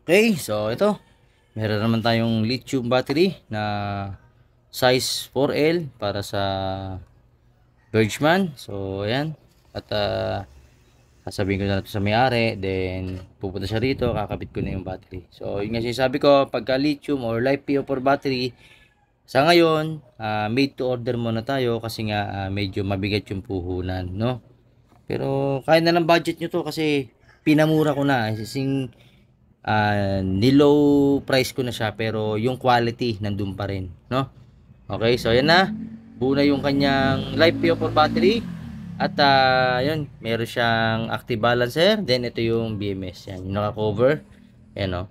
Okay, so ito. Meron naman tayong lithium battery na size 4L para sa Bergman. So, ayan. At sasabihin ko na ito sa may-ari. Then, pupunta siya rito. Kakabit ko na yung battery. So, yun nga sinasabi ko. Pagka lithium or LiFePO4 battery, sa ngayon, made to order muna tayo kasi nga medyo mabigat yung puhunan, no? Pero, kaya na ng budget nyo to kasi pinamura ko na. Sing nilow price ko na siya pero yung quality nandun pa rin, no? Okay, so yan na. Buo na yung kanyang LiFePO4 battery at yun, meron siyang active balancer, then ito yung BMS. Yan, yung naka-cover. Yan, no?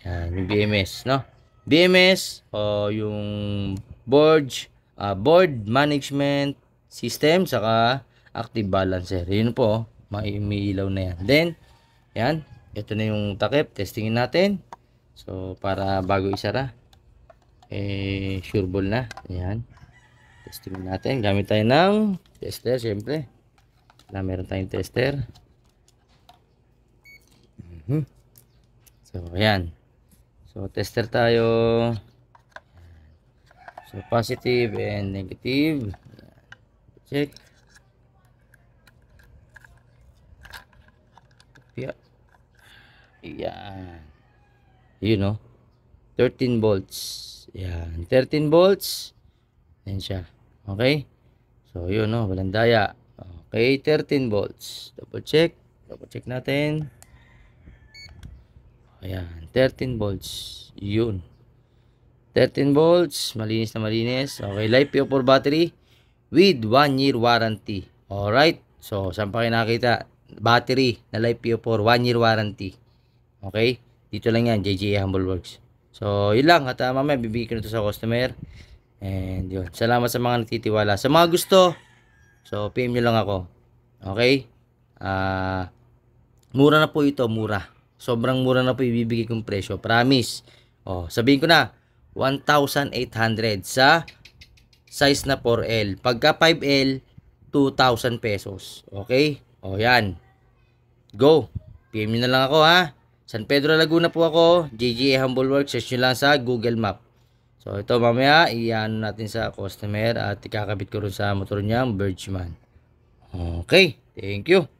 Yan, yung BMS, no? BMS o yung board board management system saka active balancer. Yun po, may ilaw na yan. Then, yan, ito na yung takip, testingin natin. So, para bago isara, sureball na. Ayan, testingin natin. Gamit tayo ng tester, syempre. Meron tayong tester. So, ayan. So, tester tayo. So, positive and negative. Check. Yeah. Ayan. Yun, no? 13 volts. Ayan. 13 volts. Ayan siya. Okay? So, yun, no? Walang daya. Okay, 13 volts. Double check. Double check natin. Ayan. 13 volts. Yun. 13 volts. Malinis na malinis. Okay, LiFePO4 battery with 1 year warranty. Alright. So, saan pa kayo nakita? Battery na LiFePO4 1 year warranty. Okay? Dito lang yan, JJA Humble Works. So, yun lang. At mamaya bibigyan ko na ito sa customer. And yun. Salamat sa mga nagtitiwala. Sa mga gusto, so PM nyo lang ako. Okay? Mura na po ito. Mura. Sobrang mura na po ibibigay kong presyo. Promise. Sabihin ko na, 1,800 sa size na 4L. Pagka 5L, 2,000 pesos. Okay? Yan. Go. PM nyo na lang ako, ha. San Pedro, Laguna po ako. JJA Humble Works. Search nyo lang sa Google Map. So, ito mamaya, iyan natin sa customer at ikakabit ko rin sa motor niya, Bergman. Okay. Thank you.